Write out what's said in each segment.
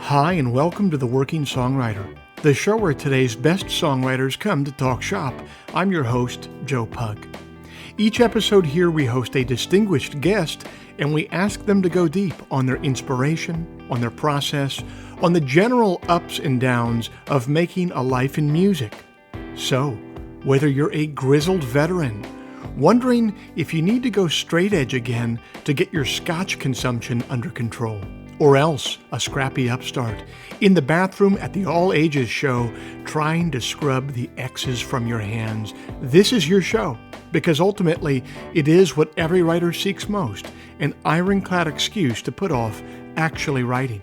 Hi, and welcome to The Working Songwriter, the show where today's best songwriters come to talk shop. I'm your host, Joe Pug. Each episode here we host a distinguished guest, and we ask them to go deep on their inspiration, on their process, on the general ups and downs of making a life in music. So, whether you're a grizzled veteran, wondering if you need to go straight edge again to get your scotch consumption under control, or else a scrappy upstart in the bathroom at the All Ages show trying to scrub the X's from your hands, this is your show, because ultimately it is what every writer seeks most, an ironclad excuse to put off actually writing.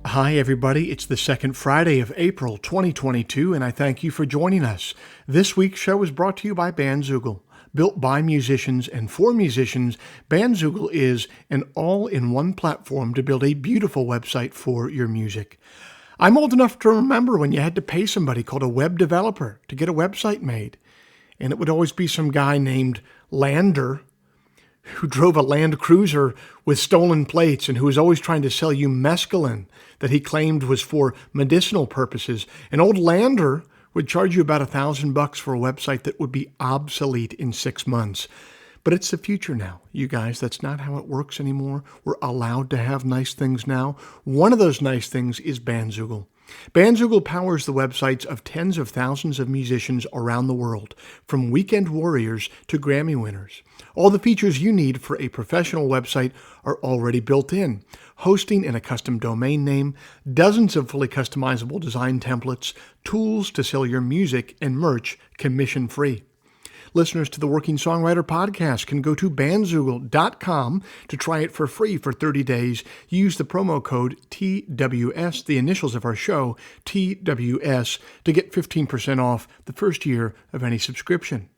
Hi everybody, it's the second Friday of April 2022 and I thank you for joining us. This week's show is brought to you by Bandzoogle. Built by musicians and for musicians, Bandzoogle is an all-in-one platform to build a beautiful website for your music. I'm old enough to remember when you had to pay somebody called a web developer to get a website made. And it would always be some guy named Lander who drove a Land Cruiser with stolen plates and who was always trying to sell you mescaline that he claimed was for medicinal purposes. And old Lander would charge you about $1,000 for a website that would be obsolete in 6 months. But it's the future now, you guys. That's not how it works anymore. We're allowed to have nice things now. One of those nice things is Bandzoogle. Bandzoogle powers the websites of tens of thousands of musicians around the world, from weekend warriors to Grammy winners. All the features you need for a professional website are already built in. Hosting and a custom domain name, dozens of fully customizable design templates, tools to sell your music and merch commission-free. Listeners to the Working Songwriter podcast can go to bandzoogle.com to try it for free for 30 days. Use the promo code TWS, the initials of our show, TWS, to get 15% off the first year of any subscription.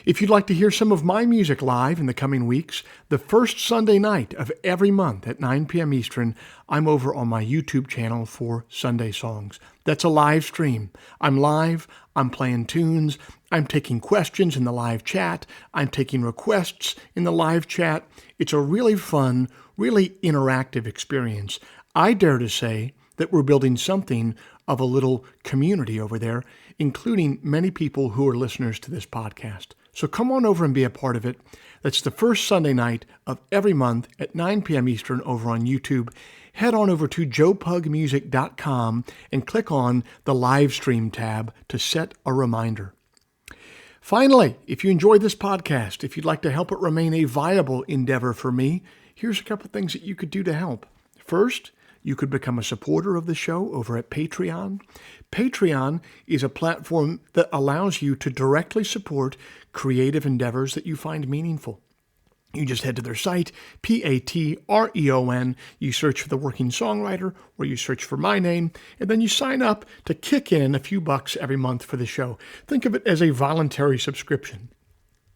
If you'd like to hear some of my music live in the coming weeks, the first Sunday night of every month at 9 p.m. Eastern, I'm over on my YouTube channel for Sunday Songs. That's a live stream. I'm live, I'm playing tunes, I'm taking questions in the live chat, I'm taking requests in the live chat. It's a really fun, really interactive experience. I dare to say that we're building something of a little community over there, including many people who are listeners to this podcast. So come on over and be a part of it. That's the first Sunday night of every month at 9 p.m. Eastern over on YouTube. Head on over to joepugmusic.com and click on the live stream tab to set a reminder. Finally, if you enjoyed this podcast, if you'd like to help it remain a viable endeavor for me, here's a couple things that you could do to help. First, you could become a supporter of the show over at Patreon. Patreon is a platform that allows you to directly support creative endeavors that you find meaningful. You just head to their site, Patreon, you search for The Working Songwriter, or you search for my name, and then you sign up to kick in a few bucks every month for the show. Think of it as a voluntary subscription.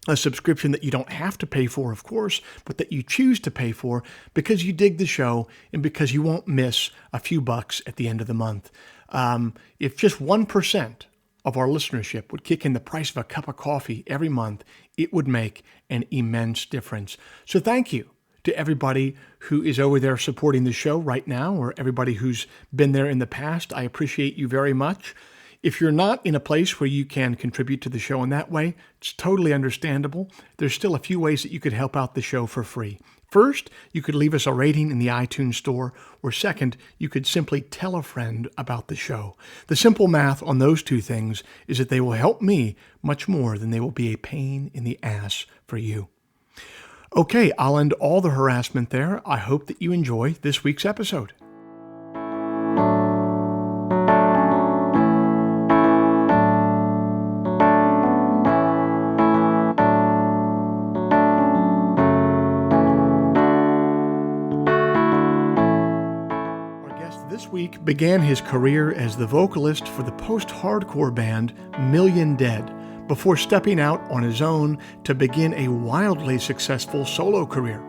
A subscription that you don't have to pay for, of course, but that you choose to pay for because you dig the show and because you won't miss a few bucks at the end of the month. If just 1% of our listenership would kick in the price of a cup of coffee every month, it would make an immense difference. So thank you to everybody who is over there supporting the show right now, or everybody who's been there in the past. I appreciate you very much. If you're not in a place where you can contribute to the show in that way, it's totally understandable. There's still a few ways that you could help out the show for free. First, you could leave us a rating in the iTunes store, or second, you could simply tell a friend about the show. The simple math on those two things is that they will help me much more than they will be a pain in the ass for you. Okay, I'll end all the harassment there. I hope that you enjoy this week's episode. Week began his career as the vocalist for the post-hardcore band Million Dead before stepping out on his own to begin a wildly successful solo career.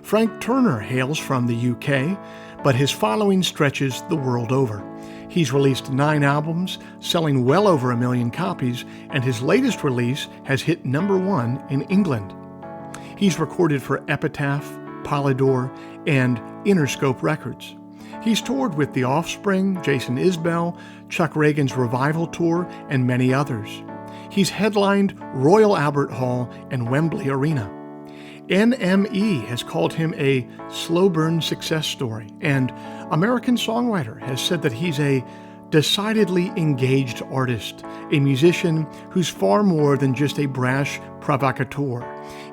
Frank Turner hails from the UK, but his following stretches the world over. He's released 9 albums, selling well over 1 million copies, and his latest release has hit #1 in England. He's recorded for Epitaph, Polydor, and Interscope Records. He's toured with The Offspring, Jason Isbell, Chuck Reagan's Revival Tour, and many others. He's headlined Royal Albert Hall and Wembley Arena. NME has called him a slow burn success story, and American Songwriter has said that he's a decidedly engaged artist, a musician who's far more than just a brash provocateur.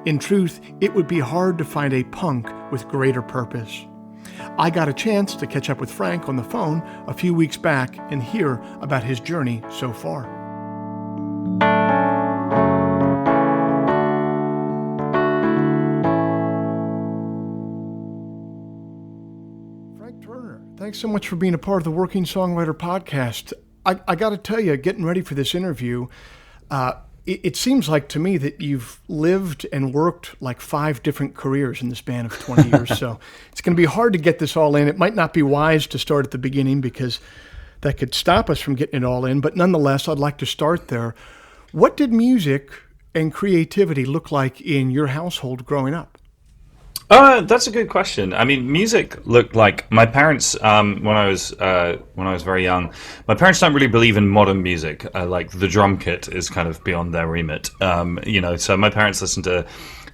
In truth, it would be hard to find a punk with greater purpose. I got a chance to catch up with Frank on the phone a few weeks back and hear about his journey so far. Frank Turner, thanks so much for being a part of the Working Songwriter podcast. I got to tell you, getting ready for this interview, it seems like to me that you've lived and worked like 5 different careers in the span of 20 years. So it's going to be hard to get this all in. It might not be wise to start at the beginning because that could stop us from getting it all in. But nonetheless, I'd like to start there. What did music and creativity look like in your household growing up? That's a good question. I mean, music looked like my parents, when I was very young, my parents don't really believe in modern music. Like the drum kit is kind of beyond their remit. So my parents listened to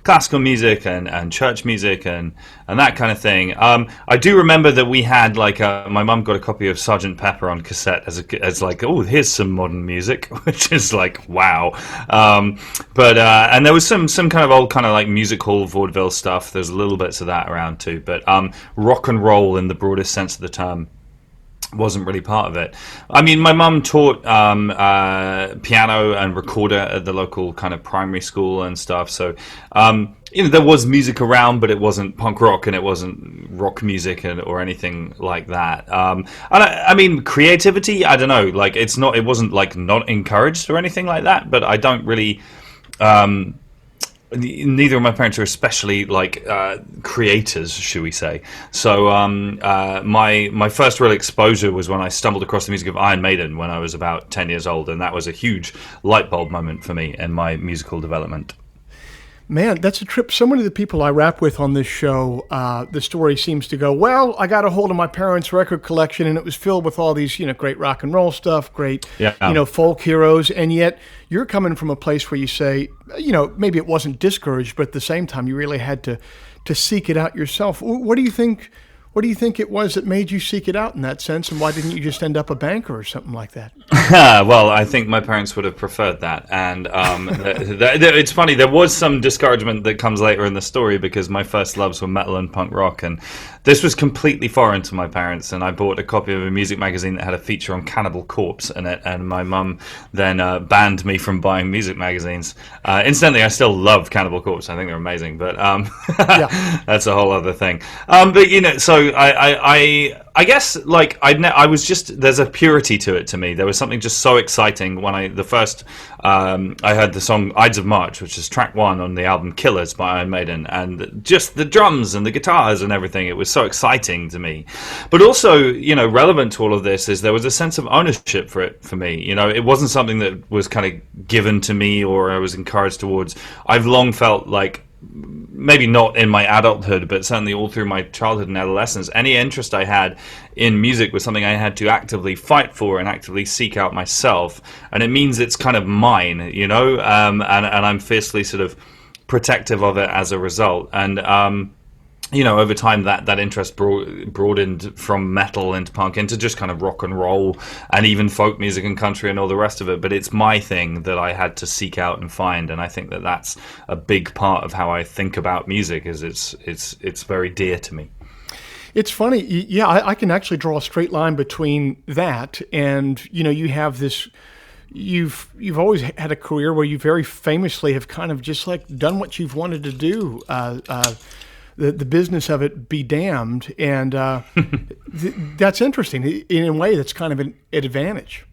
classical music and church music and that kind of thing. I do remember that we had my mum got a copy of Sgt. Pepper on cassette as like, oh, here's some modern music, which is like, wow. And there was some kind of old kind of like music hall vaudeville stuff. There's little bits of that around too, but rock and roll in the broadest sense of the term wasn't really part of it. I mean, my mum taught piano and recorder at the local kind of primary school and stuff. So, there was music around, but it wasn't punk rock and it wasn't rock music or anything like that. I mean, creativity, I don't know. Like, it wasn't like not encouraged or anything like that. But I don't really. Neither of my parents are especially creators, should we say. So my first real exposure was when I stumbled across the music of Iron Maiden when I was about 10 years old, and that was a huge light bulb moment for me in my musical development. Man, that's a trip. So many of the people I rap with on this show, the story seems to go, well, I got a hold of my parents' record collection and it was filled with all these, great rock and roll stuff, great, folk heroes. And yet you're coming from a place where you say, maybe it wasn't discouraged, but at the same time, you really had to seek it out yourself. What do you think it was that made you seek it out in that sense? And why didn't you just end up a banker or something like that? Well, I think my parents would have preferred that. And it's funny, there was some discouragement that comes later in the story because my first loves were metal and punk rock. And this was completely foreign to my parents. And I bought a copy of a music magazine that had a feature on Cannibal Corpse in it. And my mum then banned me from buying music magazines. Incidentally, I still love Cannibal Corpse. I think they're amazing. But that's a whole other thing. So I guess I was just, there's a purity to it to me. There was something just so exciting when I heard the song Ides of March, which is track 1 on the album Killers by Iron Maiden, and just the drums and the guitars and everything. It was so exciting to me. But also, relevant to all of this is there was a sense of ownership for me. It wasn't something that was kind of given to me or I was encouraged towards. I've long felt like, maybe not in my adulthood, but certainly all through my childhood and adolescence, any interest I had in music was something I had to actively fight for and actively seek out myself. And it means it's kind of mine, and I'm fiercely sort of protective of it as a result. And over time that interest broadened from metal into punk into just kind of rock and roll and even folk music and country and all the rest of it. But it's my thing that I had to seek out and find, and I think that that's a big part of how I think about music. Is it's very dear to me. It's funny, yeah. I can actually draw a straight line between that and you have this. You've always had a career where you very famously have kind of just like done what you've wanted to do. The business of it be damned, and that's interesting. In a way, that's kind of an advantage.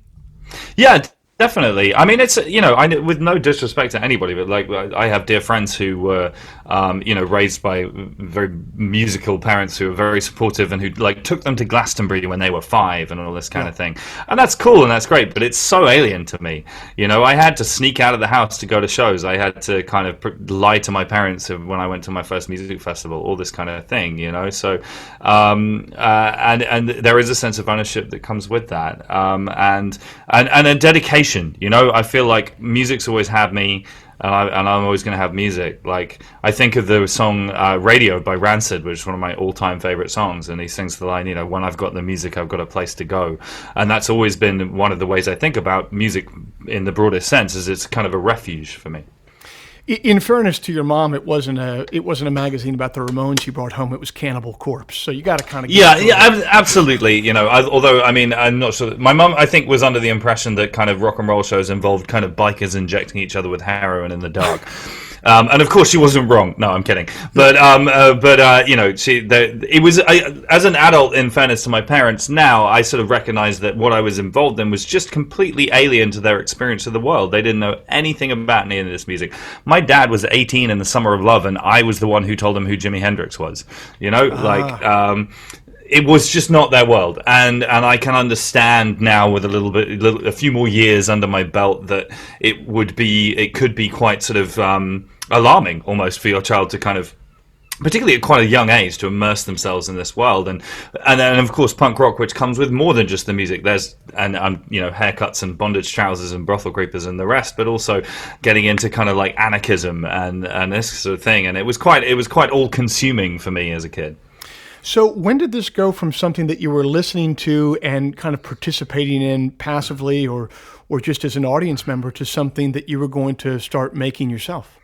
Yeah, Definitely. I mean, it's, with no disrespect to anybody, but like I have dear friends who were, raised by very musical parents who were very supportive and who like took them to Glastonbury when they were 5 and all this kind of thing. And that's cool and that's great, but it's so alien to me. I had to sneak out of the house to go to shows. I had to kind of lie to my parents when I went to my first music festival, all this kind of thing. So, and there is a sense of ownership that comes with that, and a dedication. I feel like music's always had me, and I'm always going to have music. Like, I think of the song Radio by Rancid, which is one of my all-time favorite songs, and he sings the line, when I've got the music, I've got a place to go. And that's always been one of the ways I think about music in the broadest sense, is it's kind of a refuge for me. In fairness to your mom, it wasn't a magazine about the Ramones you brought home. It was Cannibal Corpse. So you got to kind of absolutely. Although I mean, I'm not sure. My mom, I think, was under the impression that kind of rock and roll shows involved kind of bikers injecting each other with heroin in the dark. And of course, she wasn't wrong. No, I'm kidding. But it was as an adult. In fairness to my parents, now I sort of recognize that what I was involved in was just completely alien to their experience of the world. They didn't know anything about any of this music. My dad was 18 in the Summer of Love, and I was the one who told him who Jimi Hendrix was. It was just not their world, and I can understand now with a few more years under my belt that it could be quite sort of alarming almost for your child to kind of, particularly at quite a young age, to immerse themselves in this world, and then of course punk rock, which comes with more than just the music. There's haircuts and bondage trousers and brothel creepers and the rest, but also getting into kind of like anarchism and this sort of thing, and it was quite all consuming for me as a kid. So when did this go from something that you were listening to and kind of participating in passively or just as an audience member to something that you were going to start making yourself?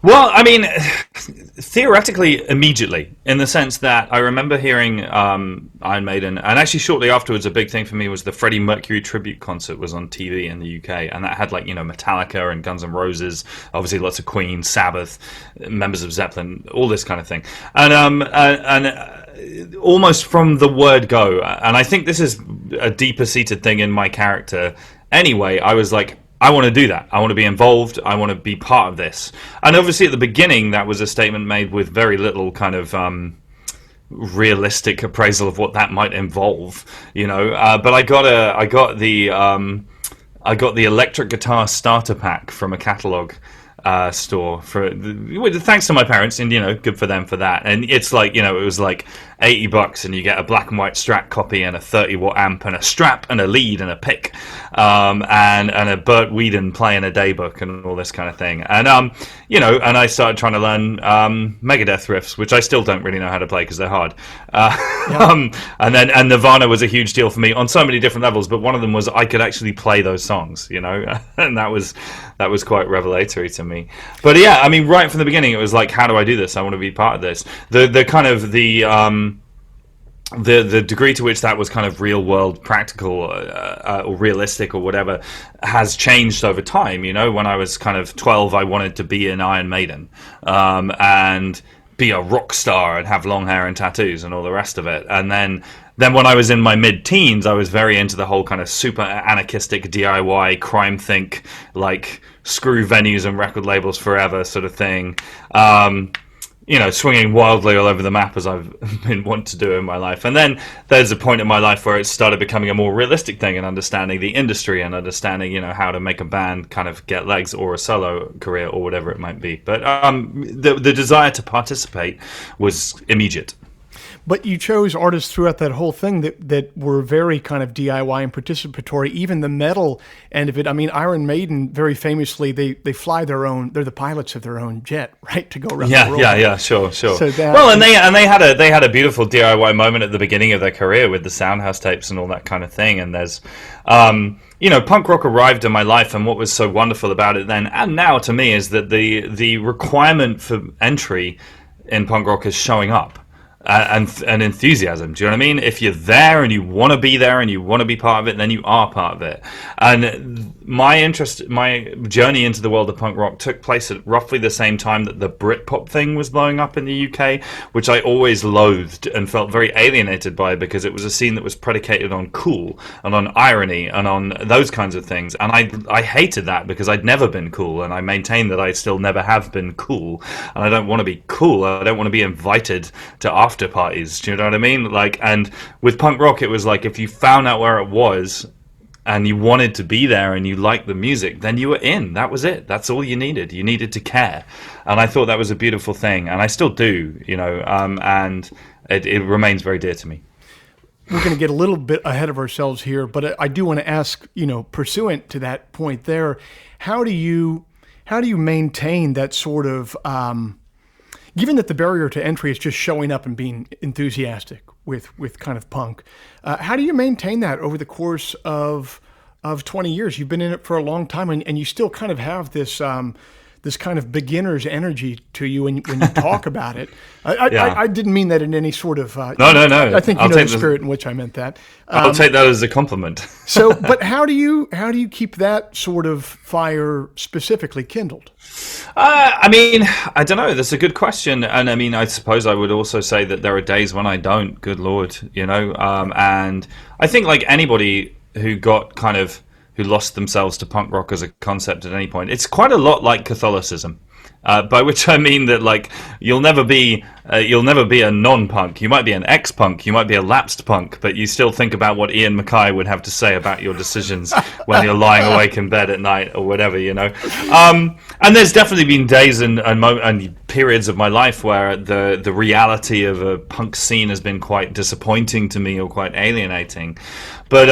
Well, I mean, theoretically, immediately, in the sense that I remember hearing Iron Maiden, and actually shortly afterwards, a big thing for me was the Freddie Mercury tribute concert was on TV in the UK, and that had like, Metallica and Guns N' Roses, obviously lots of Queen, Sabbath, members of Zeppelin, all this kind of thing, and almost from the word go, and I think this is a deeper seated thing in my character. Anyway, I was like, I want to do that. I want to be involved. I want to be part of this. And obviously at the beginning, that was a statement made with very little kind of realistic appraisal of what that might involve, But I got the electric guitar starter pack from a catalog store thanks to my parents, and good for them for that. And it's like, it was like $80, and you get a black and white Strat copy and a 30-watt amp and a strap and a lead and a pick, and a Burt Whedon play in a daybook and all this kind of thing. And and I started trying to learn Megadeth riffs, which I still don't really know how to play because they're hard. And Nirvana was a huge deal for me on so many different levels, but one of them was I could actually play those songs, and that was quite revelatory to me. But yeah, I mean, right from the beginning, it was like, how do I do this? I want to be part of this. The kind of the degree to which that was kind of real world, practical, or realistic or whatever, has changed over time. When I was kind of 12, I wanted to be in Iron Maiden, and be a rock star and have long hair and tattoos and all the rest of it. And then when I was in my mid-teens, I was very into the whole kind of super anarchistic DIY crime think, like screw venues and record labels forever sort of thing. Swinging wildly all over the map as I've been wont to do in my life. And then there's a point in my life where it started becoming a more realistic thing and understanding the industry and understanding, how to make a band kind of get legs, or a solo career, or whatever it might be. But the desire to participate was immediate. But you chose artists throughout that whole thing that were very kind of DIY and participatory, even the metal end of it. I mean, Iron Maiden, very famously, they fly their own, they're the pilots of their own jet, right, to go around the world. Yeah, sure. So they had a beautiful DIY moment at the beginning of their career with the Soundhouse tapes and all that kind of thing. And there's, punk rock arrived in my life, and what was so wonderful about it then and now to me is that the requirement for entry in punk rock is showing up. and enthusiasm. Do you know what I mean? If you're there and you want to be there and you want to be part of it, then you are part of it. And my journey into the world of punk rock took place at roughly the same time that the Britpop thing was blowing up in the UK, which I always loathed and felt very alienated by, because it was a scene that was predicated on cool and on irony and on those kinds of things. And I hated that because I'd never been cool, and I maintain that I still never have been cool, and I don't want to be cool. I don't want to be invited to after parties. Do you know what I mean? Like, and with punk rock, it was like if you found out where it was and you wanted to be there and you liked the music, then you were in. That was it. That's all you needed. You needed to care, and I thought that was a beautiful thing, and I still do. And it remains very dear to me. We're going to get a little bit ahead of ourselves here, but I do want to ask, pursuant to that point there, how do you maintain that sort of given that the barrier to entry is just showing up and being enthusiastic with kind of punk, how do you maintain that over the course of 20 years? You've been in it for a long time, and you still kind of have this this kind of beginner's energy to you when you talk about it. I didn't mean that in any sort of... No. I think you know the spirit in which I meant that. I'll take that as a compliment. But how do you keep that sort of fire specifically kindled? I mean, I don't know. That's a good question. And I mean, I suppose I would also say that there are days when I don't, good Lord, and I think like anybody who lost themselves to punk rock as a concept at any point, it's quite a lot like Catholicism. By which I mean that, like, you'll never be a non-punk. You might be an ex-punk, you might be a lapsed punk, but you still think about what Ian Mackay would have to say about your decisions when you're lying awake in bed at night or whatever, And there's definitely been days and periods of my life where the reality of a punk scene has been quite disappointing to me or quite alienating, but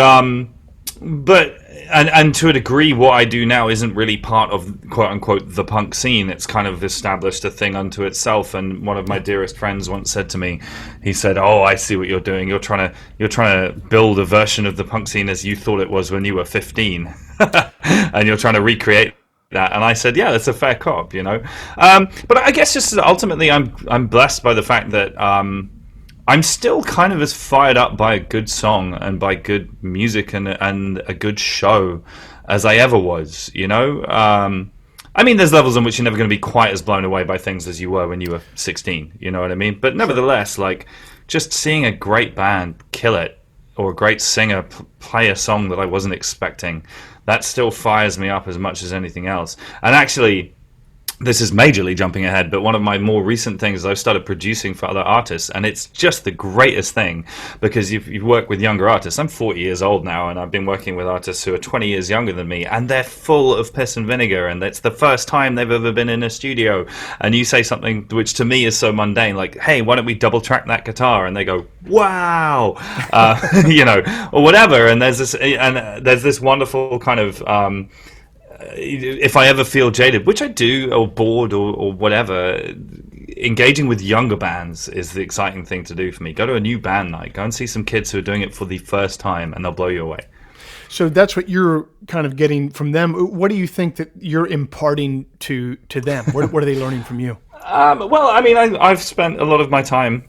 to a degree, what I do now isn't really part of quote unquote the punk scene. It's kind of established a thing unto itself. And one of my dearest friends once said to me, he said, "Oh, I see what you're doing. You're trying to build a version of the punk scene as you thought it was when you were 15, and you're trying to recreate that." And I said, "Yeah, that's a fair cop, But I guess just ultimately, I'm blessed by the fact that I'm still kind of as fired up by a good song and by good music and a good show as I ever was, I mean, there's levels in which you're never going to be quite as blown away by things as you were when you were 16, you know what I mean? But nevertheless, like, just seeing a great band kill it, or a great singer play a song that I wasn't expecting, that still fires me up as much as anything else. And actually, this is majorly jumping ahead, but one of my more recent things is I've started producing for other artists, and it's just the greatest thing, because you work with younger artists. I'm 40 years old now, and I've been working with artists who are 20 years younger than me, and they're full of piss and vinegar, and it's the first time they've ever been in a studio, and you say something which to me is so mundane, like, "Hey, why don't we double track that guitar?" And they go, "Wow," or whatever, and there's this wonderful kind of if I ever feel jaded, which I do, or bored, or whatever, engaging with younger bands is the exciting thing to do for me. Go to a new band night. Go and see some kids who are doing it for the first time, and they'll blow you away. So that's what you're kind of getting from them. What do you think that you're imparting to them? What are they learning from you? Well, I mean, I've spent a lot of my time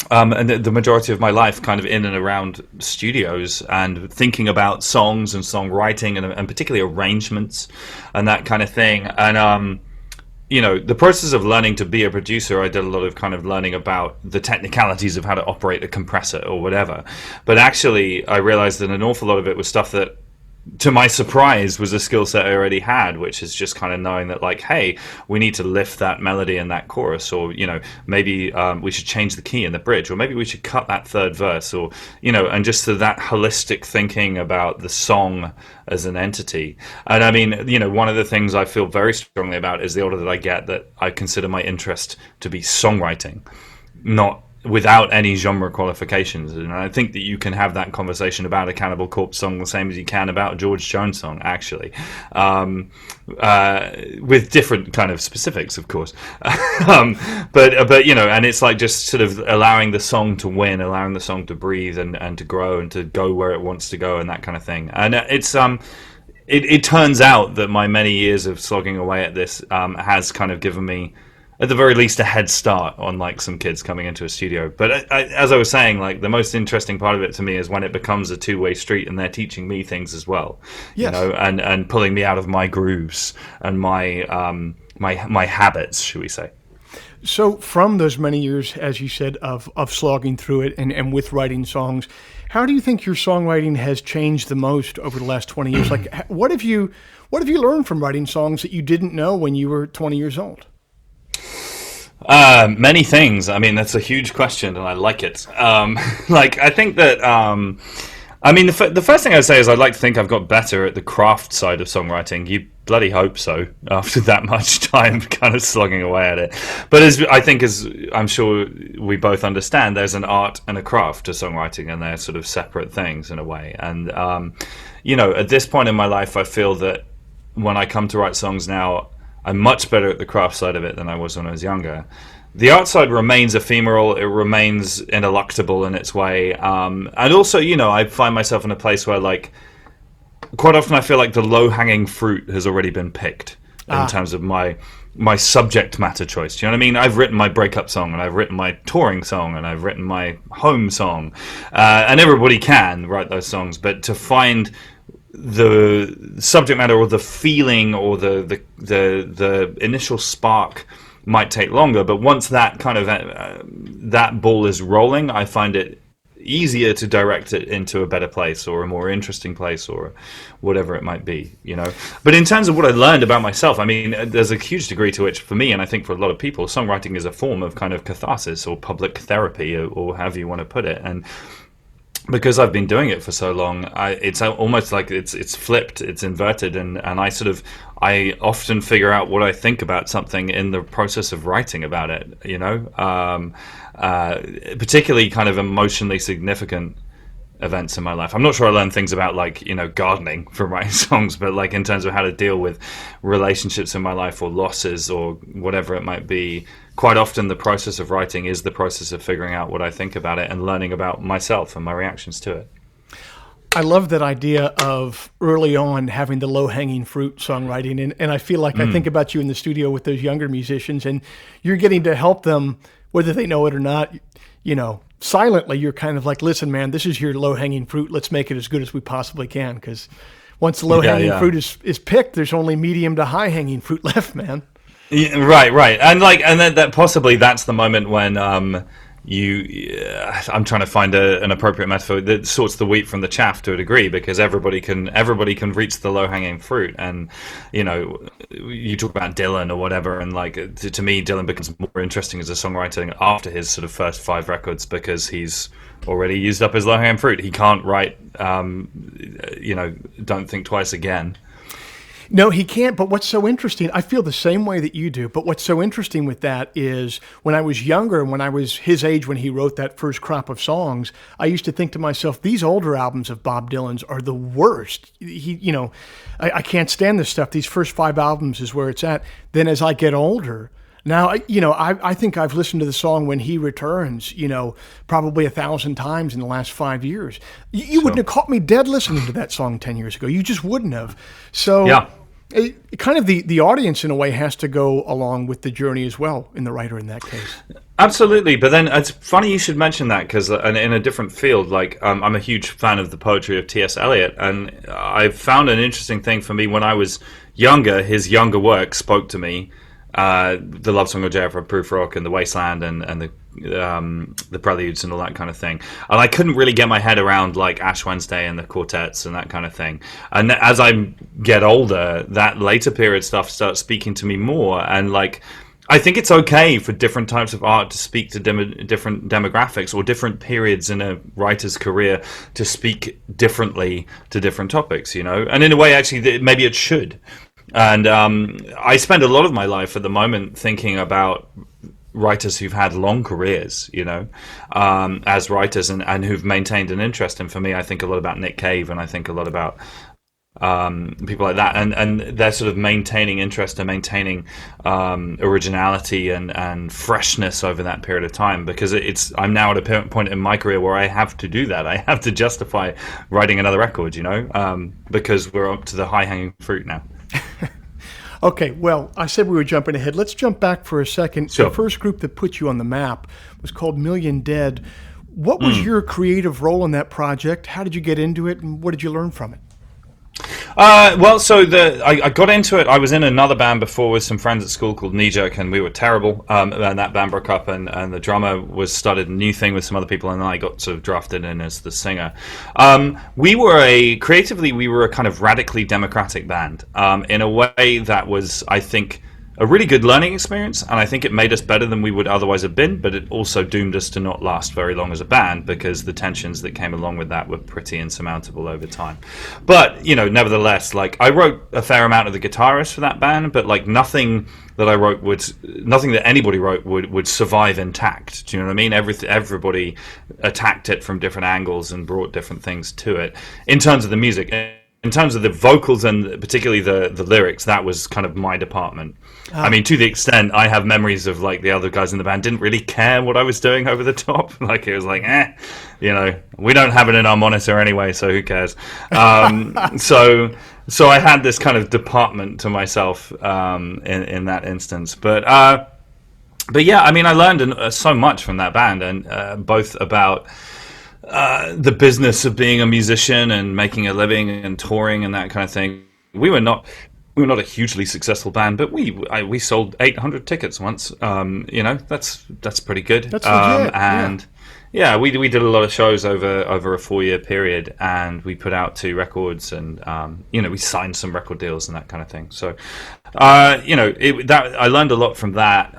and the majority of my life kind of in and around studios and thinking about songs and songwriting and particularly arrangements and that kind of thing. And, the process of learning to be a producer, I did a lot of kind of learning about the technicalities of how to operate a compressor or whatever. But actually, I realized that an awful lot of it was stuff that, to my surprise, was a skill set I already had, which is just kind of knowing that, like, hey, we need to lift that melody in that chorus, or, maybe we should change the key in the bridge, or maybe we should cut that third verse, or, and just that holistic thinking about the song as an entity. And I mean, one of the things I feel very strongly about is the older that I get, that I consider my interest to be songwriting, not without any genre qualifications. And I think that you can have that conversation about a Cannibal Corpse song the same as you can about a George Jones song, actually, with different kind of specifics, of course. But and it's like just sort of allowing the song to win, allowing the song to breathe and to grow and to go where it wants to go and that kind of thing. And it turns out that my many years of slogging away at this has kind of given me at the very least a head start on like some kids coming into a studio. But as I was saying, like the most interesting part of it to me is when it becomes a two-way street and they're teaching me things as well, yes. and pulling me out of my grooves and my habits, should we say. So from those many years, as you said, of slogging through it and with writing songs, how do you think your songwriting has changed the most over the last 20 years? Like, what have you learned from writing songs that you didn't know when you were 20 years old? Many things. I mean, that's a huge question, and I like it. I think that. The first thing I'd say is I'd like to think I've got better at the craft side of songwriting. You bloody hope so, after that much time kind of slogging away at it. But as I'm sure we both understand, there's an art and a craft to songwriting, and they're sort of separate things in a way. And, at this point in my life, I feel that when I come to write songs now, I'm much better at the craft side of it than I was when I was younger. The art side remains ephemeral, it remains ineluctable in its way, and also, I find myself in a place where, like, quite often I feel like the low-hanging fruit has already been picked in terms of my subject matter choice. Do you know what I mean? I've written my breakup song, and I've written my touring song, and I've written my home song, and everybody can write those songs, but to find the subject matter or the feeling or the initial spark might take longer, but once that kind of that ball is rolling, I find it easier to direct it into a better place or a more interesting place or whatever it might be, But in terms of what I learned about myself, I mean, there's a huge degree to which, for me, and I think for a lot of people, songwriting is a form of kind of catharsis or public therapy or however you want to put it. And because I've been doing it for so long, it's almost like it's flipped, it's inverted, and I often figure out what I think about something in the process of writing about it, particularly kind of emotionally significant events in my life. I'm not sure I learned things about gardening from writing songs, but like in terms of how to deal with relationships in my life or losses or whatever it might be, quite often the process of writing is the process of figuring out what I think about it and learning about myself and my reactions to it. I love that idea of early on having the low-hanging fruit songwriting, and I feel like I think about you in the studio with those younger musicians, and you're getting to help them, whether they know it or not, silently. You're kind of like, listen, man, this is your low-hanging fruit. Let's make it as good as we possibly can, because once the low-hanging fruit is picked, there's only medium to high-hanging fruit left, man. Yeah, right, and that possibly that's the moment when I'm trying to find an appropriate metaphor that sorts the wheat from the chaff to a degree, because everybody can reach the low hanging fruit. And you talk about Dylan or whatever, and to me, Dylan becomes more interesting as a songwriter after his sort of first 5 records, because he's already used up his low hanging fruit. He can't write, Don't Think Twice Again. No, he can't. But what's so interesting, I feel the same way that you do. But what's so interesting with that is when I was younger, when I was his age, when he wrote that first crop of songs, I used to think to myself, these older albums of Bob Dylan's are the worst. I can't stand this stuff. These first 5 albums is where it's at. Then as I get older, now, I think I've listened to the song When He Returns, probably 1,000 times in the last 5 years. You wouldn't have caught me dead listening to that song 10 years ago. You just wouldn't have. So yeah. Kind of the audience, in a way, has to go along with the journey as well in the writer in that case. Absolutely. But then it's funny you should mention that, because in a different field, I'm a huge fan of the poetry of T.S. Eliot, and I found an interesting thing for me when I was younger. His younger work spoke to me. The Love Song of J.F. Proof Rock and The Wasteland and the Preludes and all that kind of thing. And I couldn't really get my head around Ash Wednesday and the quartets and that kind of thing. And as I get older, that later period stuff starts speaking to me more. And I think it's okay for different types of art to speak to different demographics, or different periods in a writer's career to speak differently to different topics, And in a way, actually, maybe it should. And I spend a lot of my life at the moment thinking about writers who've had long careers, as writers and who've maintained an interest. And for me, I think a lot about Nick Cave, and I think a lot about people like that. And they're sort of maintaining interest and maintaining originality and freshness over that period of time, because I'm now at a point in my career where I have to do that. I have to justify writing another record, because we're up to the high-hanging fruit now. Okay, well, I said we were jumping ahead. Let's jump back for a second. Sure. The first group that put you on the map was called Million Dead. What was your creative role in that project? How did you get into it, and what did you learn from it? I got into it. I was in another band before with some friends at school called Knee Jerk, and we were terrible. And that band broke up, and the drummer started a new thing with some other people, and then I got sort of drafted in as the singer. We were a kind of radically democratic band in a way that was, I think, a really good learning experience, and I think it made us better than we would otherwise have been, but it also doomed us to not last very long as a band because the tensions that came along with that were pretty insurmountable over time. But, nevertheless, I wrote a fair amount of the guitarist for that band, but nothing that anybody wrote would survive intact. Do you know what I mean? Everybody attacked it from different angles and brought different things to it. In terms of the music, in terms of the vocals and particularly the lyrics, that was kind of my department. I mean, to the extent I have memories of the other guys in the band didn't really care what I was doing over the top. It was we don't have it in our monitor anyway, so who cares? So I had this kind of department to myself in that instance. But yeah, I mean, I learned so much from that band, and both about the business of being a musician and making a living and touring and that kind of thing. We were not a hugely successful band, but we sold 800 tickets once. That's pretty good. That's legit. And yeah, we did a lot of shows over a 4-year period, and we put out 2 records, and we signed some record deals and that kind of thing. So I learned a lot from that.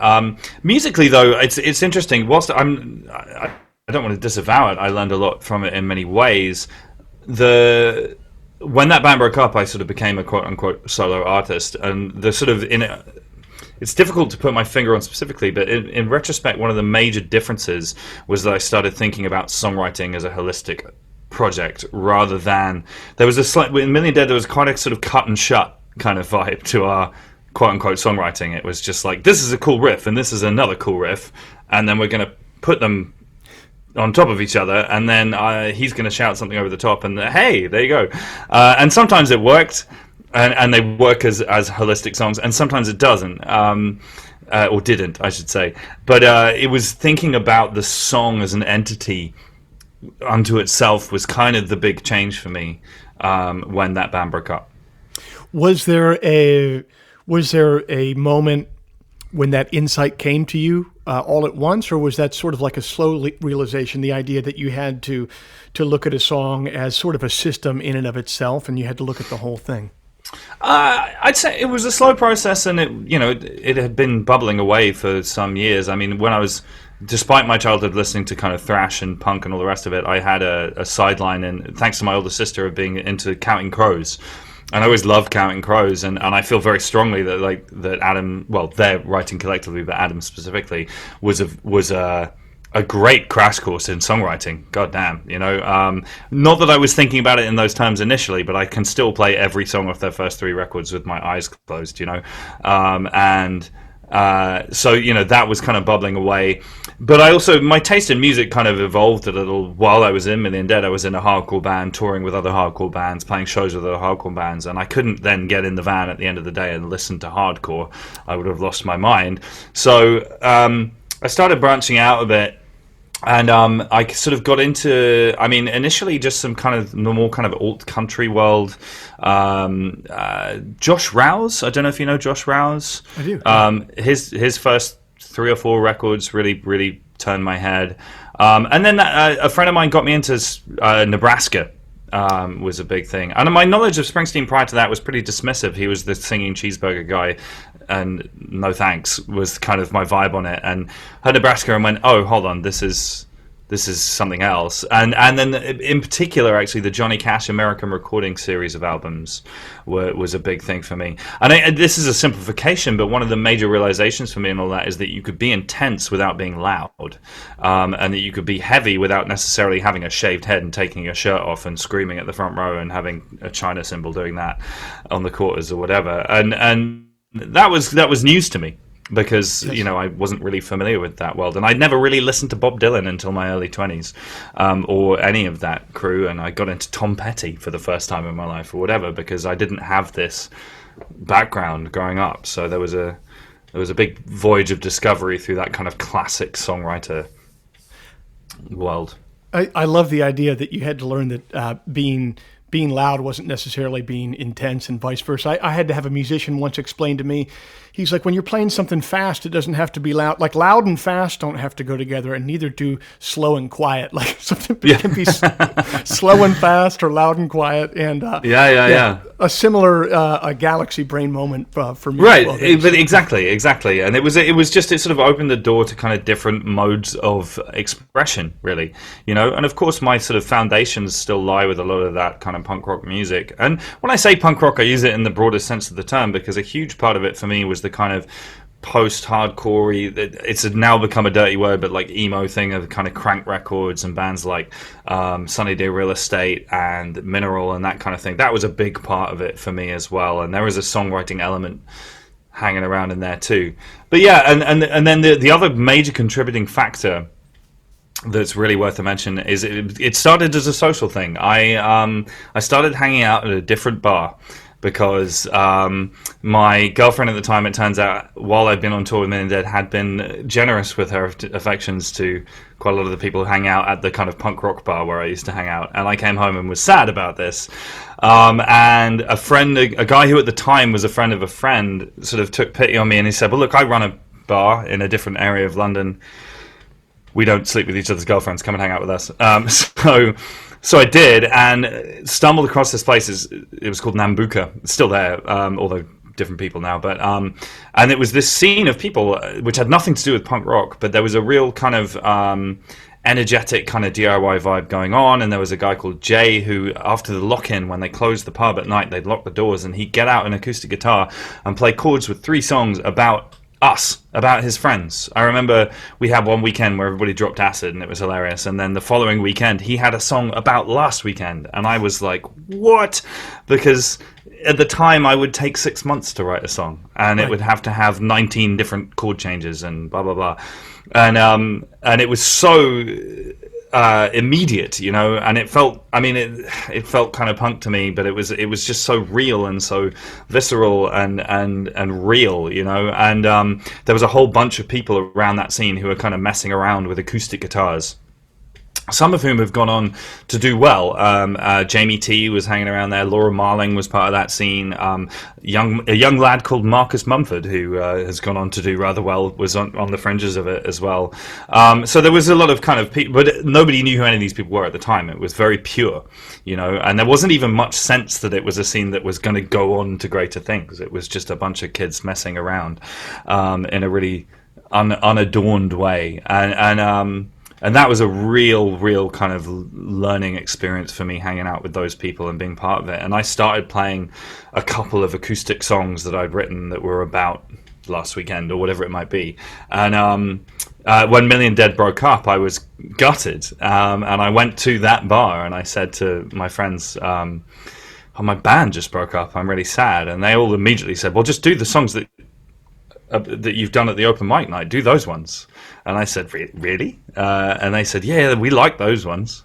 Musically, though, it's interesting. Whilst I don't want to disavow it, I learned a lot from it in many ways. When that band broke up, I sort of became a quote-unquote solo artist, and it's difficult to put my finger on specifically, but in retrospect, one of the major differences was that I started thinking about songwriting as a holistic project rather than... in Million Dead, there was quite a sort of cut and shut kind of vibe to our quote-unquote songwriting. It was just this is a cool riff, and this is another cool riff, and then we're going to put them on top of each other, and then he's going to shout something over the top, and hey, there you go. And sometimes it worked, and they work as holistic songs, and sometimes it doesn't, or didn't, I should say. But it was thinking about the song as an entity unto itself was kind of the big change for me when that band broke up. Was there a moment when that insight came to you all at once, or was that sort of like a slow realization, the idea that you had to look at a song as sort of a system in and of itself, and you had to look at the whole thing? I'd say it was a slow process, and it had been bubbling away for some years. I mean, despite my childhood listening to kind of thrash and punk and all the rest of it, I had a sideline, and thanks to my older sister, of being into Counting Crows. And I always loved Counting Crows, and I feel very strongly that Adam, well, they're writing collectively, but Adam specifically was a great crash course in songwriting. God damn, not that I was thinking about it in those terms initially, but I can still play every song off their first 3 records with my eyes closed, So that was kind of bubbling away. But my taste in music kind of evolved a little while I was in Million Dead. I was in a hardcore band, touring with other hardcore bands, playing shows with other hardcore bands, and I couldn't then get in the van at the end of the day and listen to hardcore. I would have lost my mind. So I started branching out a bit, and I sort of got into, initially just some kind of more kind of alt country world. Josh Rouse, I don't know if you know Josh Rouse. I do. His first 3 or 4 records really turned my head. And then a friend of mine got me into Nebraska. Was a big thing. And my knowledge of Springsteen prior to that was pretty dismissive. He was the singing cheeseburger guy, and no thanks was kind of my vibe on it. And heard Nebraska and went, oh, hold on, this is something else. And then in particular, actually, the Johnny Cash American Recording series of albums was a big thing for me. And this is a simplification, but one of the major realizations for me and all that is that you could be intense without being loud, and that you could be heavy without necessarily having a shaved head and taking your shirt off and screaming at the front row and having a China symbol doing that on the quarters or whatever. And that was news to me, because I wasn't really familiar with that world, and I'd never really listened to Bob Dylan until my early 20s, or any of that crew, and I got into Tom Petty for the first time in my life or whatever, because I didn't have this background growing up. So there was a big voyage of discovery through that kind of classic songwriter world. I love the idea that you had to learn that being loud wasn't necessarily being intense and vice versa. I had to have a musician once explain to me, he's like, when you're playing something fast, it doesn't have to be loud. Like loud and fast don't have to go together, and neither do slow and quiet. Like something can be slow and fast or loud and quiet. And Yeah. a similar a galaxy brain moment for me. Right, Well, but exactly, and it was just it sort of opened the door to kind of different modes of expression, really, and of course my sort of foundations still lie with a lot of that kind of punk rock music. And when I say punk rock, I use it in the broadest sense of the term, because a huge part of it for me was the kind of post-hardcore, it's now become a dirty word, but like emo thing of kind of Crank Records and bands like Sunny Day Real Estate and Mineral and that kind of thing. That was a big part of it for me as well, and there was a songwriting element hanging around in there too. But yeah, and then the other major contributing factor that's really worth a mention is it started as a social thing. I started hanging out at a different bar because my girlfriend at the time, it turns out, while I'd been on tour with Men Dead, had been generous with her affections to quite a lot of the people who hang out at the kind of punk rock bar where I used to hang out. And I came home and was sad about this. And a guy who at the time was a friend of a friend, sort of took pity on me, and he said, well, look, I run a bar in a different area of London. We don't sleep with each other's girlfriends. Come and hang out with us. So I did, and stumbled across this place. It was called Nambuka. It's still there, although different people now. But and it was this scene of people which had nothing to do with punk rock, but there was a real kind of energetic kind of DIY vibe going on. And there was a guy called Jay who, after the lock-in, when they closed the pub at night, they'd lock the doors, and he'd get out an acoustic guitar and play chords with 3 songs about us, about his friends. I remember we had one weekend where everybody dropped acid, and it was hilarious, and then the following weekend he had a song about last weekend, and I was like, what? Because at the time I would take 6 months to write a song, and it would have to have 19 different chord changes and blah blah blah, and it was so immediate, and it felt, it felt kind of punk to me, but it was just so real and so visceral and real, and there was a whole bunch of people around that scene who were kind of messing around with acoustic guitars, some of whom have gone on to do well. Jamie T was hanging around there. Laura Marling was part of that scene. A young lad called Marcus Mumford, who has gone on to do rather well, was on the fringes of it as well. So there was a lot of kind of people, but nobody knew who any of these people were at the time. It was very pure, and there wasn't even much sense that it was a scene that was going to go on to greater things. It was just a bunch of kids messing around in a really unadorned way. And that was a real kind of learning experience for me, hanging out with those people and being part of it. And I started playing a couple of acoustic songs that I'd written that were about last weekend or whatever it might be. And when Million Dead broke up, I was gutted. And I went to that bar and I said to my friends, oh, my band just broke up. I'm really sad. And they all immediately said, well, just do the songs that you've done at the open mic night. Do those ones. And I said, really? And they said, yeah, we like those ones.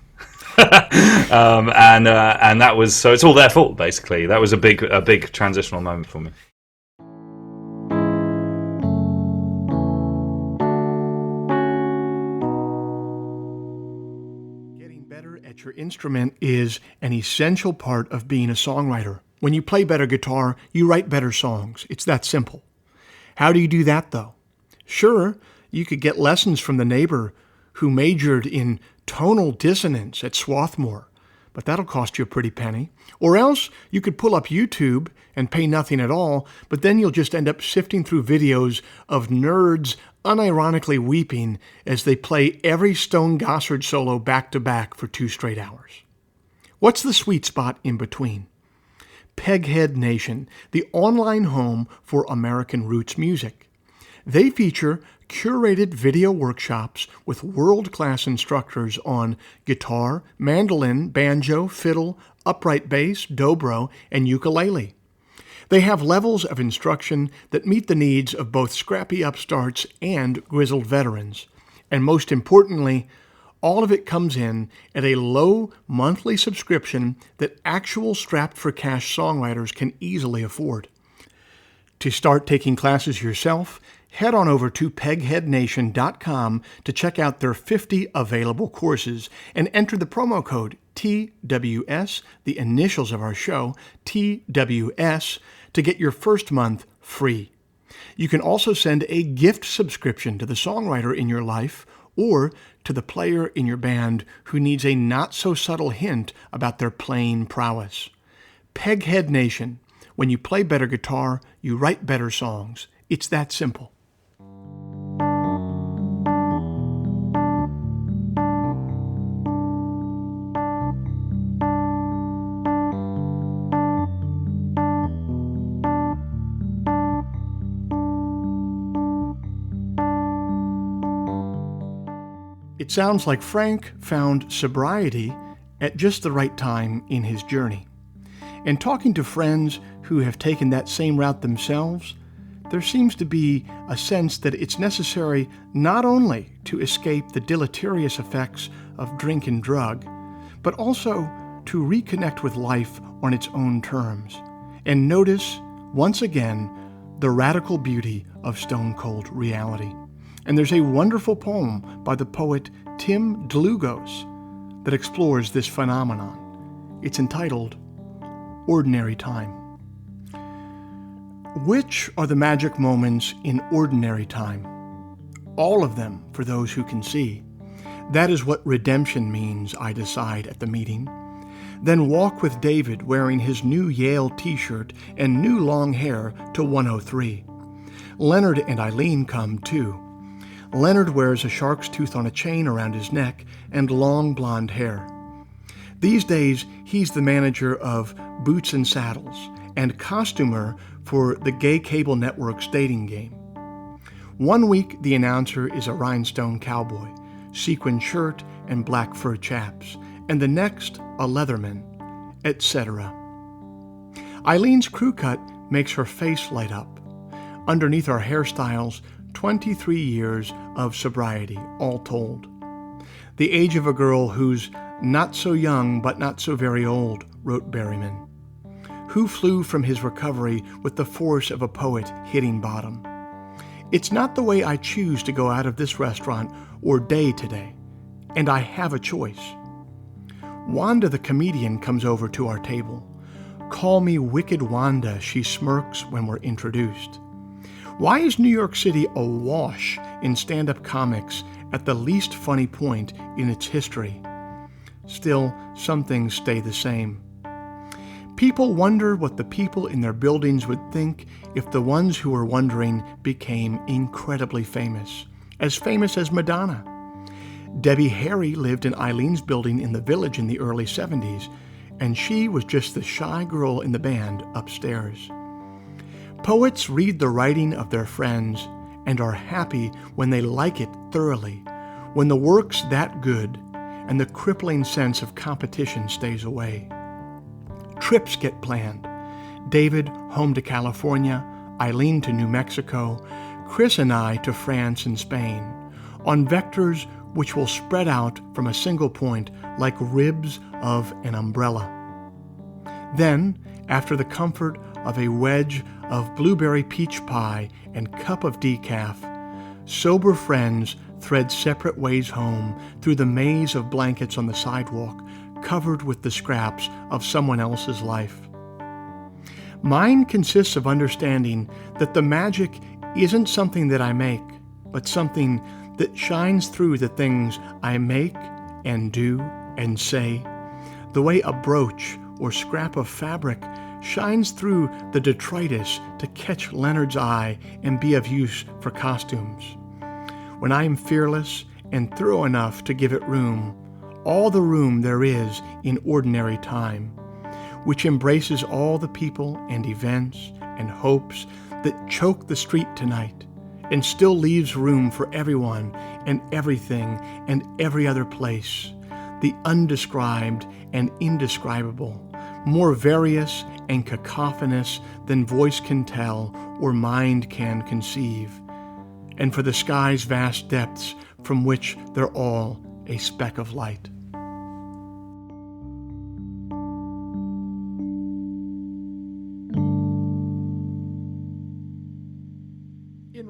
And that was, so it's all their fault, basically. That was a big transitional moment for me. Getting better at your instrument is an essential part of being a songwriter. When you play better guitar, you write better songs. It's that simple. How do you do that, though? Sure, you could get lessons from the neighbor who majored in tonal dissonance at Swarthmore, but that'll cost you a pretty penny. Or else you could pull up YouTube and pay nothing at all, but then you'll just end up sifting through videos of nerds unironically weeping as they play every Stone Gossard solo back to back for 2 straight hours. What's the sweet spot in between? Peghead Nation, the online home for American roots music. They feature curated video workshops with world-class instructors on guitar, mandolin, banjo, fiddle, upright bass, dobro, and ukulele. They have levels of instruction that meet the needs of both scrappy upstarts and grizzled veterans. And most importantly, all of it comes in at a low monthly subscription that actual strapped-for-cash songwriters can easily afford. To start taking classes yourself, head on over to pegheadnation.com to check out their 50 available courses and enter the promo code TWS, the initials of our show, TWS, to get your first month free. You can also send a gift subscription to the songwriter in your life or to the player in your band who needs a not-so-subtle hint about their playing prowess. Peghead Nation. When you play better guitar, you write better songs. It's that simple. It sounds like Frank found sobriety at just the right time in his journey. And talking to friends who have taken that same route themselves, there seems to be a sense that it's necessary not only to escape the deleterious effects of drink and drug, but also to reconnect with life on its own terms and notice, once again, the radical beauty of stone-cold reality. And there's a wonderful poem by the poet Tim Dlugos that explores this phenomenon. It's entitled Ordinary Time. Which are the magic moments in ordinary time? All of them for those who can see. That is what redemption means, I decide at the meeting. Then walk with David wearing his new Yale t-shirt and new long hair to 103. Leonard and Eileen come too. Leonard wears a shark's tooth on a chain around his neck and long blonde hair. These days, he's the manager of Boots and Saddles and costumer for the gay cable network's dating game. One week, the announcer is a rhinestone cowboy, sequin shirt and black fur chaps, and the next, a leatherman, etc. Eileen's crew cut makes her face light up. Underneath our hairstyles, 23 years of sobriety, all told. The age of a girl who's not so young but not so very old, wrote Berryman, who flew from his recovery with the force of a poet hitting bottom. It's not the way I choose to go out of this restaurant or day today, and I have a choice. Wanda the comedian comes over to our table. Call me Wicked Wanda, she smirks when we're introduced. Why is New York City awash in stand-up comics at the least funny point in its history? Still, some things stay the same. People wonder what the people in their buildings would think if the ones who were wondering became incredibly famous as Madonna. Debbie Harry lived in Eileen's building in the Village in the early 70s, and she was just the shy girl in the band upstairs. Poets read the writing of their friends and are happy when they like it thoroughly, when the work's that good and the crippling sense of competition stays away. Trips get planned. David home to California, Eileen to New Mexico, Chris and I to France and Spain, on vectors which will spread out from a single point like ribs of an umbrella. Then, after the comfort of a wedge of blueberry peach pie and cup of decaf, sober friends thread separate ways home through the maze of blankets on the sidewalk covered with the scraps of someone else's life. Mine consists of understanding that the magic isn't something that I make, but something that shines through the things I make and do and say, the way a brooch or scrap of fabric shines through the detritus to catch Leonard's eye and be of use for costumes. When I am fearless and thorough enough to give it room, all the room there is in ordinary time, which embraces all the people and events and hopes that choke the street tonight, and still leaves room for everyone and everything and every other place, the undescribed and indescribable, more various and cacophonous than voice can tell or mind can conceive, and for the sky's vast depths from which they're all a speck of light.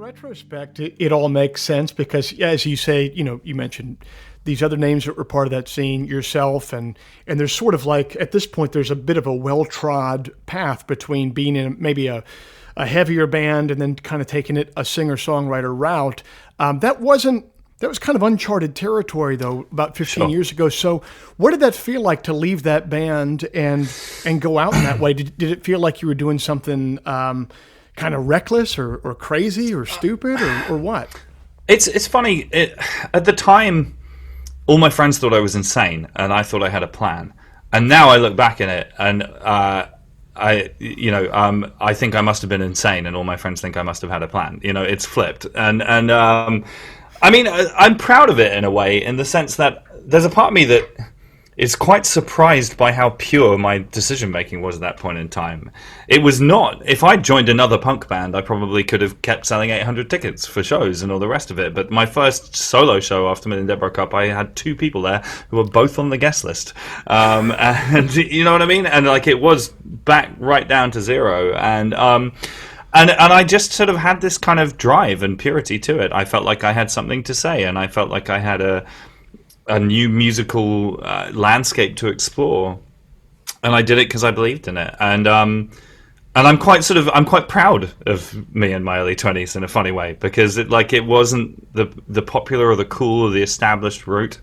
retrospect, it all makes sense because, as you say, you mentioned these other names that were part of that scene, yourself, and there's sort of like, at this point, there's a bit of a well-trod path between being in maybe a heavier band and then kind of taking it a singer-songwriter route. That was kind of uncharted territory, though, about 15 years ago. So what did that feel like to leave that band and go out in that way? Did it feel like you were doing something kind of reckless or crazy or stupid or what? It's funny. At the time, all my friends thought I was insane, and I thought I had a plan. And now I look back in it, and I think I must have been insane, and all my friends think I must have had a plan. It's flipped, and I mean, I'm proud of it in a way, in the sense that there's a part of me that is quite surprised by how pure my decision-making was at that point in time. It was not... If I'd joined another punk band, I probably could have kept selling 800 tickets for shows and all the rest of it. But my first solo show after Million Dead broke up, I had 2 people there who were both on the guest list. And you know what I mean? And it was back right down to zero. And I just sort of had this kind of drive and purity to it. I felt like I had something to say, and I felt like I had a new musical landscape to explore, and I did it because I believed in it. And I'm quite proud of me in my early 20s in a funny way, because it wasn't the popular or the cool or the established route,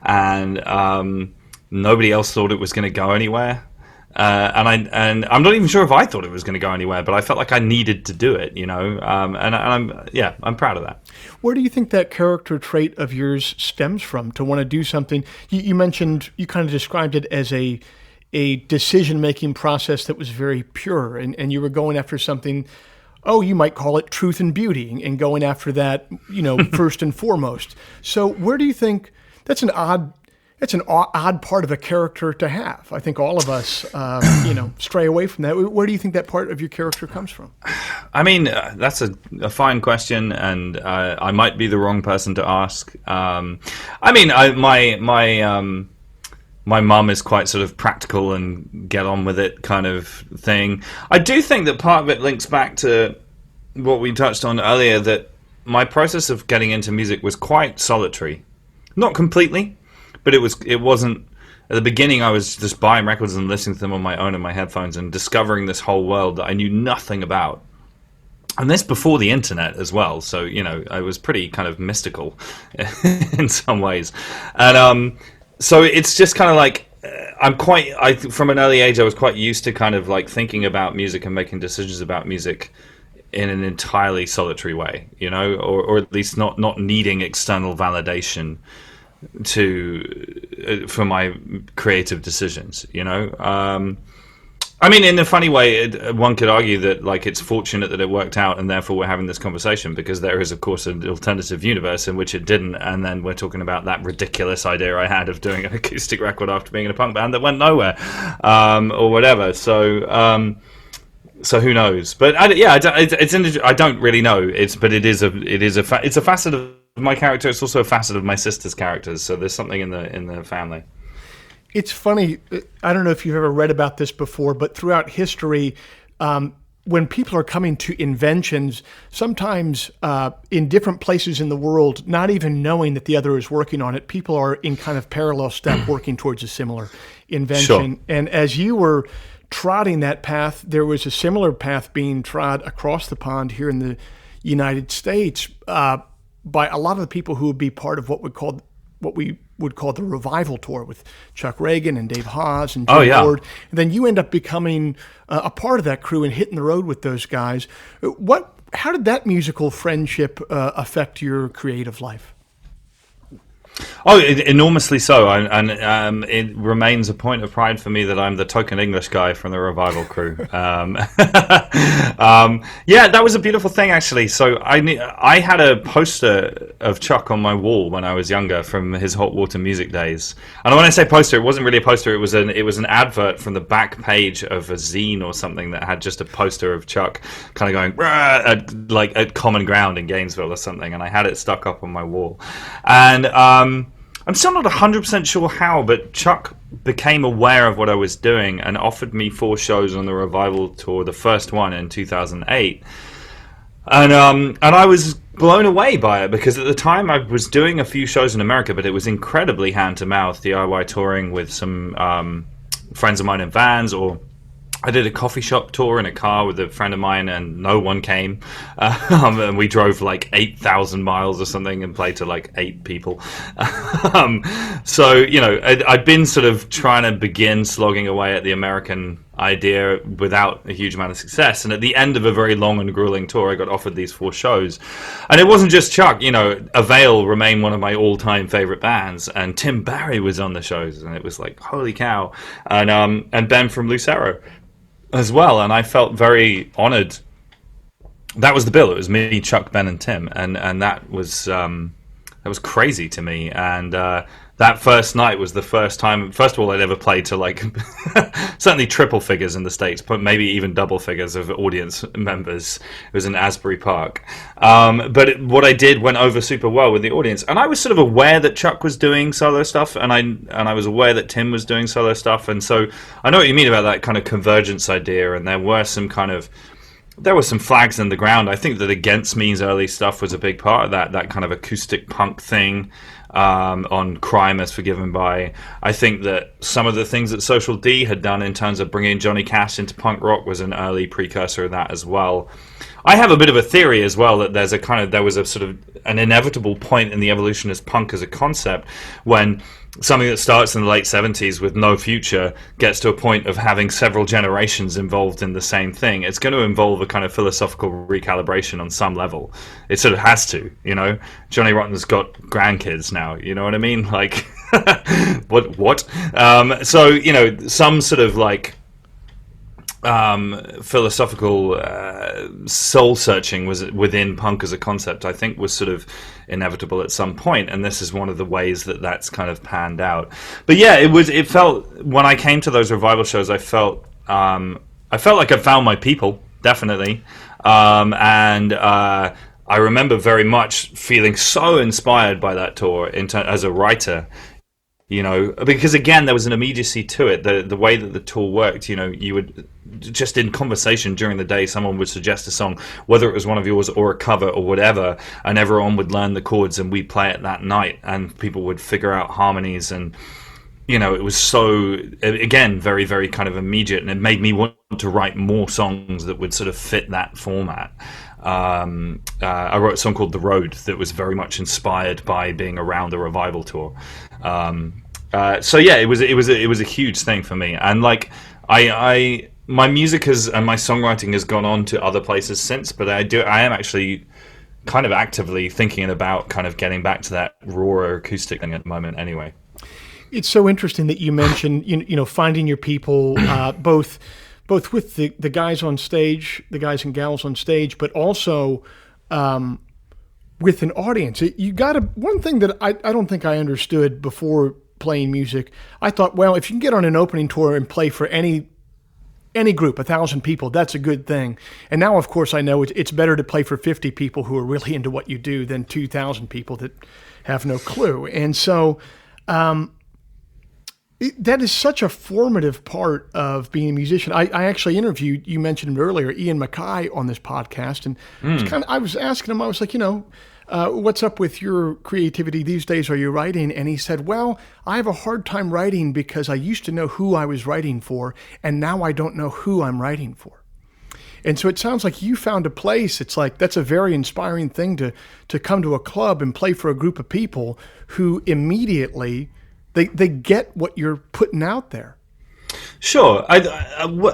and nobody else thought it was going to go anywhere. And I'm not even sure if I thought it was going to go anywhere, but I felt like I needed to do it, and I'm proud of that. Where do you think that character trait of yours stems from, to want to do something? You mentioned, you kind of described it as a decision-making process that was very pure, and you were going after something, you might call it truth and beauty, and going after that, first and foremost. So where do you think, that's an odd part of a character to have. I think all of us, stray away from that. Where do you think that part of your character comes from? I mean, that's a fine question, and I might be the wrong person to ask. My mum is quite sort of practical and get on with it kind of thing. I do think that part of it links back to what we touched on earlier, that my process of getting into music was quite solitary. Not completely, but it wasn't. At the beginning, I was just buying records and listening to them on my own in my headphones and discovering this whole world that I knew nothing about. And this before the internet as well, so I was pretty kind of mystical in some ways. And so it's just kind of like from an early age, I was quite used to kind of like thinking about music and making decisions about music in an entirely solitary way, or at least not needing external validation for my creative decisions. I mean, in a funny way, one could argue that it's fortunate that it worked out, and therefore we're having this conversation, because there is, of course, an alternative universe in which it didn't, and then we're talking about that ridiculous idea I had of doing an acoustic record after being in a punk band that went nowhere, or whatever. So who knows? But I don't really know. It's a facet of my character. It's also a facet of my sister's characters. So there's something in the family. It's funny. I don't know if you've ever read about this before, but throughout history, when people are coming to inventions, sometimes in different places in the world, not even knowing that the other is working on it, people are in kind of parallel step working towards a similar invention. Sure. And as you were trotting that path, there was a similar path being trod across the pond here in the United States by a lot of the people who would be part of what we would call the revival tour, with Chuck Reagan and Dave Haas and Jim Ward. And then you end up becoming a part of that crew and hitting the road with those guys. How did that musical friendship affect your creative life? Oh, enormously so, and it remains a point of pride for me that I'm the token English guy from the revival crew. Yeah, that was a beautiful thing, actually. So I had a poster of Chuck on my wall when I was younger from his Hot Water Music days. And when I say poster, it wasn't really a poster. It was an advert from the back page of a zine or something that had just a poster of Chuck kind of going at Common Ground in Gainesville or something. And I had it stuck up on my wall. And I'm still not 100% sure how, but Chuck became aware of what I was doing and offered me 4 shows on the revival tour, the first one in 2008. And I was blown away by it because at the time I was doing a few shows in America, but it was incredibly hand to mouth DIY touring with some friends of mine in vans, or I did a coffee shop tour in a car with a friend of mine, and no one came. And we drove like 8,000 miles or something and played to like 8 people. So, you know, I'd been sort of trying to begin slogging away at the American idea without a huge amount of success. And at the end of a very long and grueling tour, I got offered these 4 shows. And it wasn't just Chuck, you know, Avail remained one of my all-time favorite bands, and Tim Barry was on the shows, and it was like, holy cow. And Ben from Lucero as well, and I felt very honored. That was the bill. It was me, Chuck, Ben, and Tim, and that was crazy to me. And that first night was the first time, first of all, I'd ever played to like certainly triple figures in the States, but maybe even double figures of audience members. It was in Asbury Park. What I did went over super well with the audience, and I was sort of aware that Chuck was doing solo stuff, and I was aware that Tim was doing solo stuff, and so I know what you mean about that kind of convergence idea. And there were some flags in the ground. I think that Against Me's early stuff was a big part of that kind of acoustic punk thing. On Crime as Forgiven By. I think that some of the things that Social D had done in terms of bringing Johnny Cash into punk rock was an early precursor of that as well. I have a bit of a theory as well that there was a sort of an inevitable point in the evolution as punk as a concept when something that starts in the late 70s with no future gets to a point of having several generations involved in the same thing. It's going to involve a kind of philosophical recalibration on some level. It sort of has to, you know. Johnny Rotten's got grandkids now, you know what I mean? Like, what? So, you know, some sort of like philosophical soul searching was within punk as a concept, I think, was sort of inevitable at some point, and this is one of the ways that that's kind of panned out. But yeah, it felt, when I came to those revival shows, I felt like I found my people, definitely. I remember very much feeling so inspired by that tour as a writer. You know, because again, there was an immediacy to it. The way that the tour worked, you know, you would just in conversation during the day, someone would suggest a song, whether it was one of yours or a cover or whatever, and everyone would learn the chords and we'd play it that night, and people would figure out harmonies, and you know, it was so, again, very, very kind of immediate, and it made me want to write more songs that would sort of fit that format. I wrote a song called The Road that was very much inspired by being around the revival tour. So yeah, it was a huge thing for me, and like my music and my songwriting has gone on to other places since, but I am actually kind of actively thinking about kind of getting back to that raw acoustic thing at the moment anyway. It's so interesting that you mentioned you know, finding your people, both with the guys on stage, the guys and gals on stage, but also with an audience. One thing that I don't think I understood before playing music, I thought, well, if you can get on an opening tour and play for any group, 1,000 people, that's a good thing. And now, of course, I know it's better to play for 50 people who are really into what you do than 2,000 people that have no clue. And so that is such a formative part of being a musician. I actually interviewed, you mentioned it earlier, Ian MacKaye on this podcast, and I was asking him, I was like, you know, what's up with your creativity these days? Are you writing? And he said, well, I have a hard time writing because I used to know who I was writing for, and now I don't know who I'm writing for. And so it sounds like you found a place. It's like, that's a very inspiring thing to come to a club and play for a group of people who immediately they get what you're putting out there. Sure.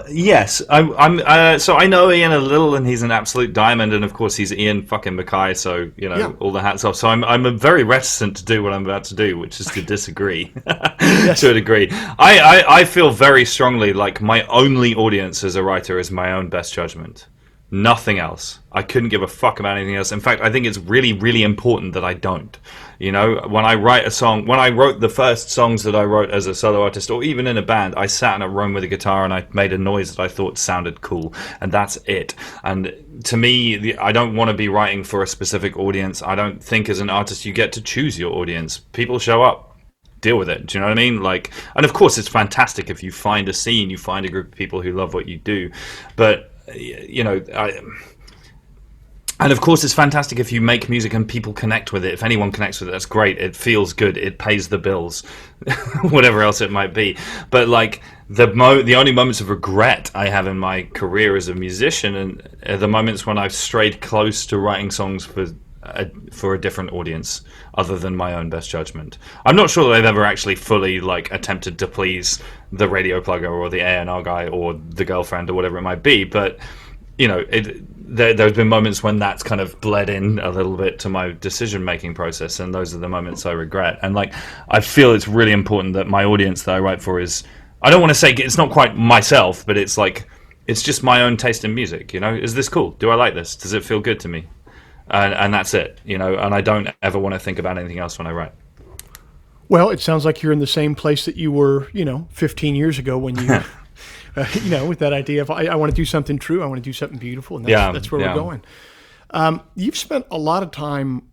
Yes. So I know Ian a little, and he's an absolute diamond, and of course he's Ian fucking MacKaye. So you know, all the hats off. So I'm very reticent to do what I'm about to do, which is to disagree to a degree. I feel very strongly like my only audience as a writer is my own best judgment. Nothing else. I couldn't give a fuck about anything else. In fact, I think it's really, really important that I don't. You know, when I write a song, when I wrote the first songs that I wrote as a solo artist, or even in a band, I sat in a room with a guitar and I made a noise that I thought sounded cool, and that's it. And to me, I don't want to be writing for a specific audience. I don't think as an artist you get to choose your audience. People show up. Deal with it. Do you know what I mean? Like, and of course, it's fantastic if you find a scene, you find a group of people who love what you do, but you know, And of course, it's fantastic if you make music and people connect with it. If anyone connects with it, that's great. It feels good. It pays the bills, whatever else it might be. But like the only moments of regret I have in my career as a musician, and are the moments when I've strayed close to writing songs for a different audience other than my own best judgment. I'm not sure that I've ever actually fully like attempted to please the radio plugger or the A&R guy or the girlfriend or whatever it might be, but you know, there's been moments when that's kind of bled in a little bit to my decision-making process, and those are the moments I regret. And like, I feel it's really important that my audience that I write for is, I don't want to say it's not quite myself, but it's like, it's just my own taste in music, you know? Is this cool? Do I like this? Does it feel good to me? And that's it, you know? And I don't ever want to think about anything else when I write. Well, it sounds like you're in the same place that you were, 15 years ago when you... with that idea of I want to do something true, I want to do something beautiful, and that's where we're going. You've spent a lot of time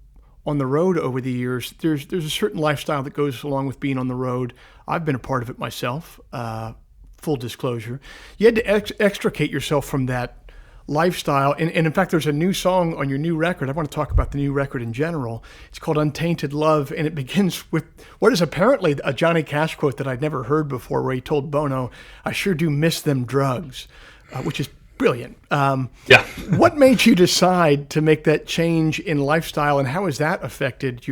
on the road over the years. There's a certain lifestyle that goes along with being on the road. I've been a part of it myself, full disclosure. You had to extricate yourself from that lifestyle. And in fact, there's a new song on your new record. I want to talk about the new record in general. It's called Untainted Love, and it begins with what is apparently a Johnny Cash quote that I'd never heard before, where he told Bono, "I sure do miss them drugs," which is brilliant. What made you decide to make that change in lifestyle, and how has that affected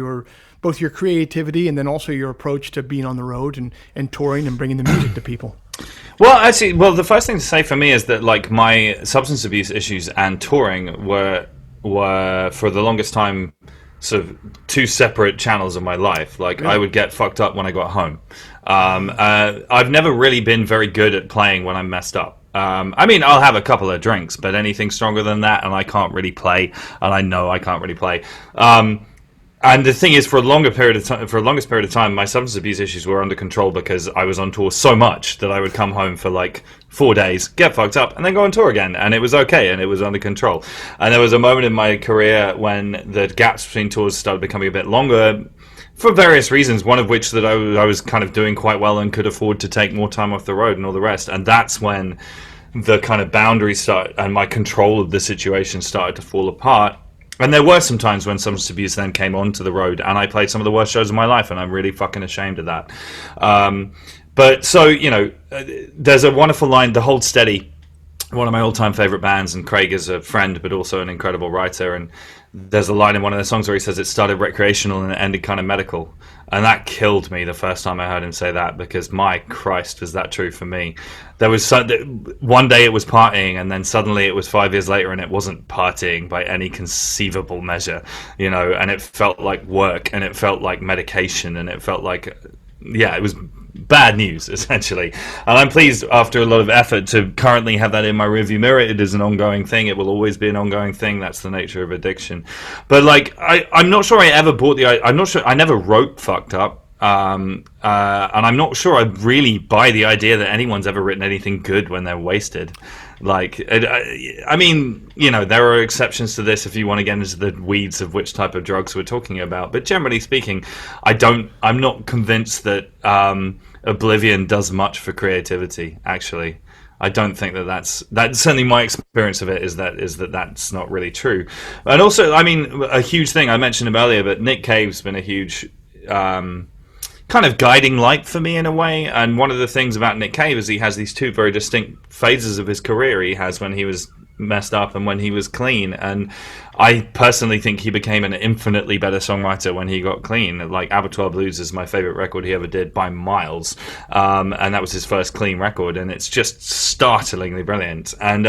both your creativity and then also your approach to being on the road and touring and bringing the music to people? Well, actually, the first thing to say for me is that like my substance abuse issues and touring were for the longest time sort of two separate channels of my life. Like I would get fucked up when I got home. I've never really been very good at playing when I'm messed up. I mean, I'll have a couple of drinks, but anything stronger than that, and I can't really play, and I know I can't really play. And the thing is, for the longest period of time, my substance abuse issues were under control because I was on tour so much that I would come home for like 4 days, get fucked up, and then go on tour again, and it was okay, and it was under control. And there was a moment in my career when the gaps between tours started becoming a bit longer, for various reasons, one of which that I was kind of doing quite well and could afford to take more time off the road and all the rest. And that's when the kind of boundaries started and my control of the situation started to fall apart. And there were some times when substance abuse then came onto the road, and I played some of the worst shows of my life, and I'm really fucking ashamed of that. But so, there's a wonderful line, The Hold Steady, one of my all-time favorite bands, and Craig is a friend, but also an incredible writer, and there's a line in one of their songs where he says it started recreational and it ended kind of medical. And that killed me the first time I heard him say that, because my Christ, was that true for me. There was one day it was partying, and then suddenly it was 5 years later and it wasn't partying by any conceivable measure, and it felt like work, and it felt like medication, and it felt like, it was bad news, essentially. And I'm pleased, after a lot of effort, to currently have that in my rearview mirror. It is an ongoing thing. It will always be an ongoing thing. That's the nature of addiction. But like, I'm not sure I ever I'm not sure I never wrote Fucked Up. And I'm not sure I really buy the idea that anyone's ever written anything good when they're wasted. Like, I mean, there are exceptions to this if you want to get into the weeds of which type of drugs we're talking about. But generally speaking, I'm not convinced that oblivion does much for creativity, actually. I don't think that's certainly my experience of it is that that's not really true. And also, I mean, a huge thing, I mentioned him earlier, but Nick Cave's been a huge kind of guiding light for me in a way. And one of the things about Nick Cave is he has these two very distinct phases of his career. He has when he was messed up and when he was clean. And I personally think he became an infinitely better songwriter when he got clean. Like Abattoir Blues is my favorite record he ever did by miles. And that was his first clean record. And it's just startlingly brilliant. And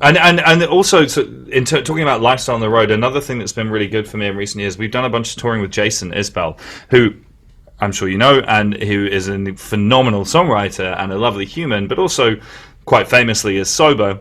And also, talking about lifestyle on the road, another thing that's been really good for me in recent years, we've done a bunch of touring with Jason Isbell, who I'm sure you know, and who is a phenomenal songwriter and a lovely human, but also quite famously is sober.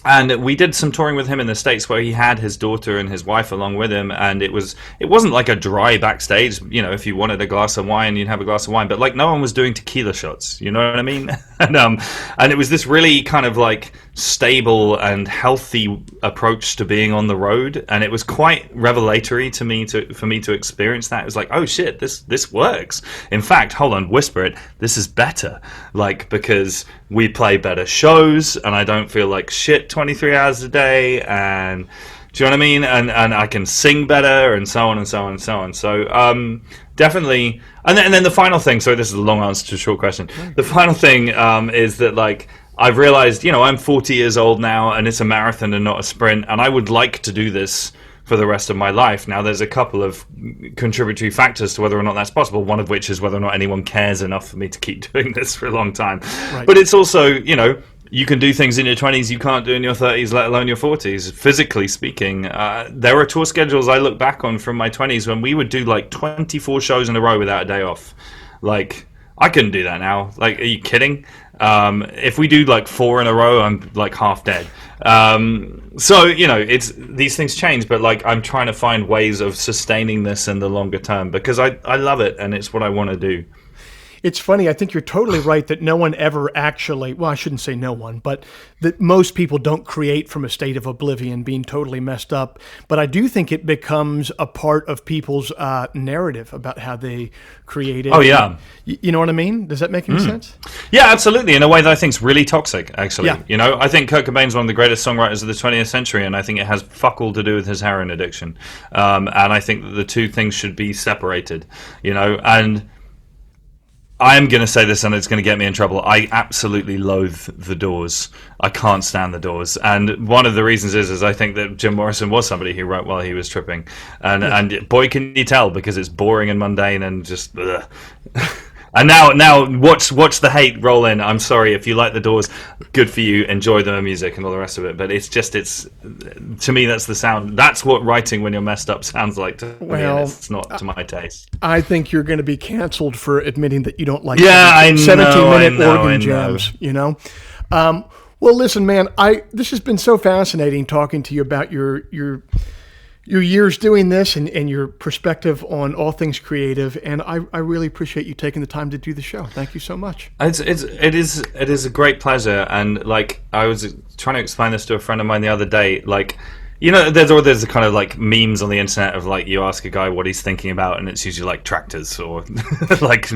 And we did some touring with him in the States where he had his daughter and his wife along with him, and it wasn't like a dry backstage. If you wanted a glass of wine, you'd have a glass of wine, but like no one was doing tequila shots, you know what I mean? And it was this really kind of like stable and healthy approach to being on the road, and it was quite revelatory to me for me to experience that. It was like, oh shit, this works. In fact, hold on, whisper it, this is better, like, because we play better shows and I don't feel like shit 23 hours a day, and do you know what I mean? And I can sing better, and so on and so on and so on. So definitely. And then the final thing, sorry, this is a long answer to a short question. The final thing is that, like, I've realized, I'm 40 years old now, and it's a marathon and not a sprint, and I would like to do this for the rest of my life. Now, there's a couple of contributory factors to whether or not that's possible, one of which is whether or not anyone cares enough for me to keep doing this for a long time. Right. But it's also, you can do things in your 20s you can't do in your 30s, let alone your 40s, physically speaking. There are tour schedules I look back on from my 20s when we would do like 24 shows in a row without a day off. Like, I couldn't do that now. Like, are you kidding? If we do like 4 in a row, I'm like half dead. So, it's these things change, but like I'm trying to find ways of sustaining this in the longer term because I love it and it's what I want to do. It's funny. I think you're totally right that no one ever actually, well, I shouldn't say no one, but that most people don't create from a state of oblivion, being totally messed up. But I do think it becomes a part of people's narrative about how they created. Oh, yeah. You know what I mean? Does that make any sense? Yeah, absolutely. In a way that I think is really toxic, actually. Yeah. I think Kurt Cobain's one of the greatest songwriters of the 20th century, and I think it has fuck all to do with his heroin addiction. And I think that the two things should be separated, and I am going to say this and it's going to get me in trouble. I absolutely loathe the Doors. I can't stand the Doors. And one of the reasons is I think that Jim Morrison was somebody who wrote while he was tripping. And boy, can you tell, because it's boring and mundane and just... Ugh. And now watch the hate roll in. I'm sorry, if you like the Doors, good for you, enjoy their music and all the rest of it. But it's to me, that's the sound. That's what writing when you're messed up sounds like to me, and it's not to my taste. I think you're going to be canceled for admitting that you don't like 17-minute organ jams, well, listen, man, this has been so fascinating talking to you about your years doing this and your perspective on all things creative, and I really appreciate you taking the time to do the show. Thank you so much. It is a great pleasure, and like I was trying to explain this to a friend of mine the other day, like there's a kind of like memes on the internet of like you ask a guy what he's thinking about, and it's usually like tractors or like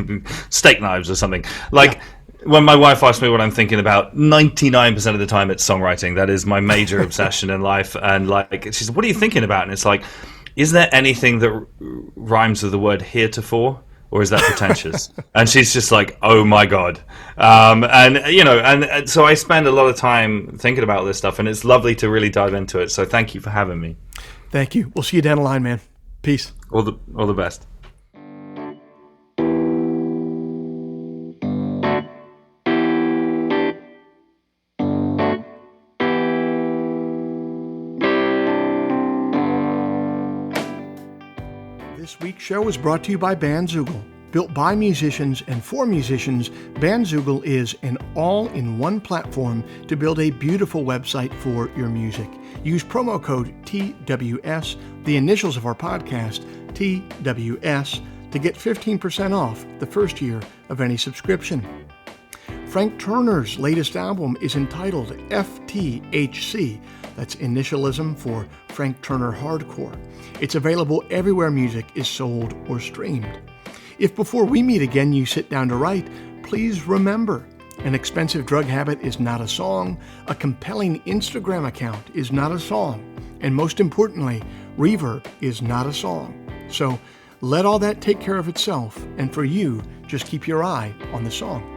steak knives or something. Like when my wife asks me what I'm thinking about, 99% of the time it's songwriting. That is my major obsession in life. And like, she says, "What are you thinking about?" And it's like, is there anything that rhymes with the word heretofore? Or is that pretentious? And she's just like, oh my God. And so I spend a lot of time thinking about this stuff, and it's lovely to really dive into it. So thank you for having me. Thank you. We'll see you down the line, man. Peace. All the best. This week's show is brought to you by Bandzoogle. Built by musicians and for musicians, Bandzoogle is an all-in-one platform to build a beautiful website for your music. Use promo code TWS, the initials of our podcast, TWS, to get 15% off the first year of any subscription. Frank Turner's latest album is entitled FTHC. That's initialism for Frank Turner Hardcore. It's available everywhere music is sold or streamed. If before we meet again you sit down to write, please remember, an expensive drug habit is not a song, a compelling Instagram account is not a song, and most importantly, reverb is not a song. So let all that take care of itself, and for you, just keep your eye on the song.